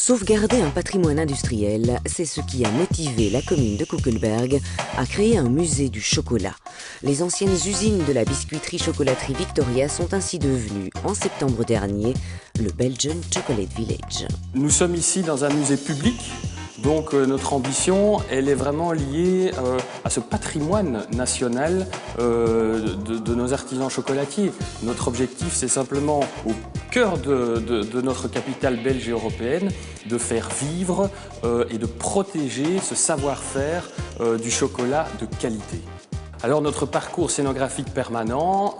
Sauvegarder un patrimoine industriel, c'est ce qui a motivé la commune de Koekelberg à créer un musée du chocolat. Les anciennes usines de la biscuiterie-chocolaterie Victoria sont ainsi devenues, en septembre dernier, le Belgian Chocolate Village. Nous sommes ici dans un musée public. Donc notre ambition, elle est vraiment liée à ce patrimoine national de nos artisans chocolatiers. Notre objectif, c'est simplement, au cœur de notre capitale belge et européenne, de faire vivre et de protéger ce savoir-faire du chocolat de qualité. Alors notre parcours scénographique permanent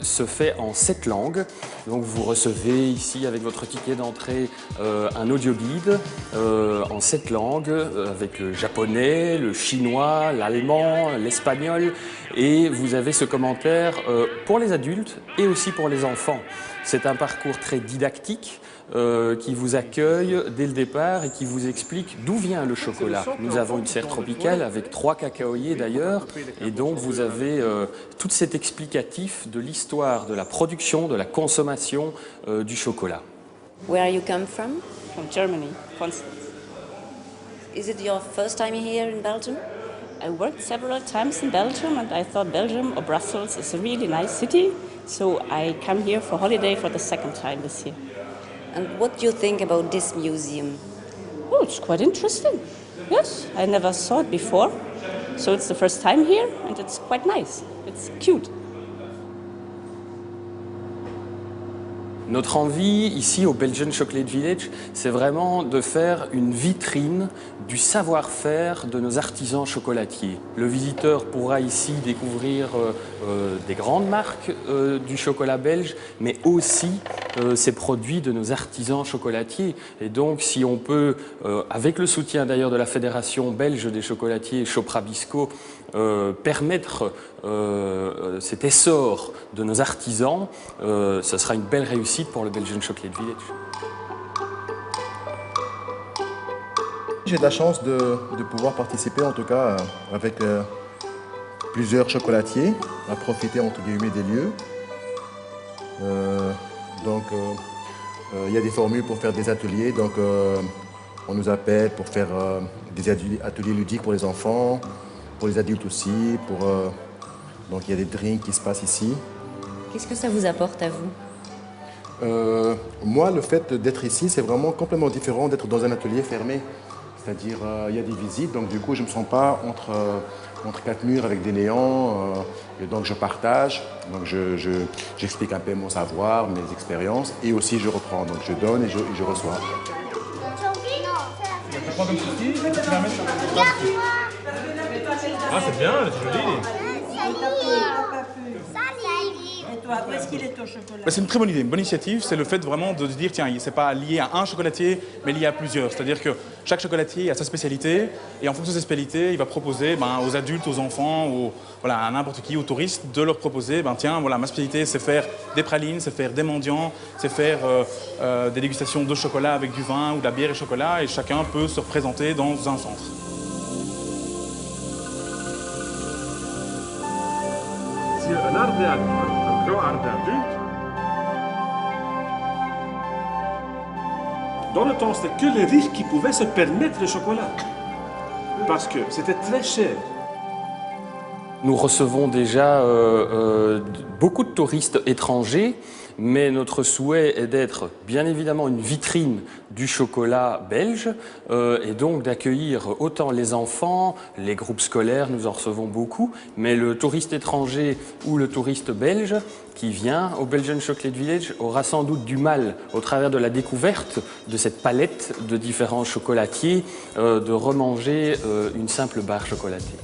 se fait en 7 langues. Donc vous recevez ici avec votre ticket d'entrée un audio-guide en 7 langues avec le japonais, le chinois, l'allemand, l'espagnol. Et vous avez ce commentaire pour les adultes et aussi pour les enfants. C'est un parcours très didactique qui vous accueille dès le départ et qui vous explique d'où vient le chocolat. Nous avons une serre tropicale avec 3 cacaoyers d'ailleurs, et donc vous avez tout cet explicatif de l'histoire de la production, de la consommation du chocolat. Where you come from? From Germany, Constance. Is it your first time here in Belgium? I worked several times in Belgium and I thought Belgium or Brussels is a really nice city, so I come here for holiday for the 2nd time this year. And what do you think about this museum? Oh, it's quite interesting. Yes, I never saw it before, so it's the first time here and it's quite nice. It's cute. Notre envie ici au Belgian Chocolate Village, c'est vraiment de faire une vitrine du savoir-faire de nos artisans chocolatiers. Le visiteur pourra ici découvrir des grandes marques du chocolat belge, mais aussi ces produits de nos artisans chocolatiers. Et donc si on peut, avec le soutien d'ailleurs de la Fédération belge des chocolatiers Choprabisco, permettre cet essor de nos artisans, ce sera une belle réussite pour le Belgian Chocolate Village. J'ai de la chance de pouvoir participer en tout cas avec plusieurs chocolatiers, à profiter entre guillemets des lieux. Il y a des formules pour faire des ateliers, donc on nous appelle pour faire des ateliers ludiques pour les enfants, pour les adultes aussi, donc il y a des drinks qui se passent ici. Qu'est-ce que ça vous apporte à vous? Moi, le fait d'être ici, c'est vraiment complètement différent d'être dans un atelier fermé. C'est-à-dire, il y a des visites, donc du coup, je ne me sens pas entre 4 murs avec des néants, et donc je partage, donc j'explique un peu mon savoir, mes expériences, et aussi je reprends, donc je donne et je reçois. Ah, c'est bien, c'est joli. Où est-ce qu'il est ton chocolat? C'est une très bonne idée, une bonne initiative. C'est le fait vraiment de se dire, tiens, c'est pas lié à un chocolatier, mais lié à plusieurs. C'est-à-dire que chaque chocolatier a sa spécialité, et en fonction de ses spécialités, il va proposer aux adultes, aux enfants, voilà, à n'importe qui, aux touristes, de leur proposer, tiens, voilà, ma spécialité, c'est faire des pralines, c'est faire des mendiants, c'est faire des dégustations de chocolat avec du vin ou de la bière et chocolat, et chacun peut se représenter dans un centre. Dans le temps, c'était que les riches qui pouvaient se permettre le chocolat. Parce que c'était très cher. Nous recevons déjà beaucoup de touristes étrangers, mais notre souhait est d'être bien évidemment une vitrine du chocolat belge et donc d'accueillir autant les enfants, les groupes scolaires, nous en recevons beaucoup, mais le touriste étranger ou le touriste belge qui vient au Belgian Chocolate Village aura sans doute du mal, au travers de la découverte de cette palette de différents chocolatiers, de remanger une simple barre chocolatée.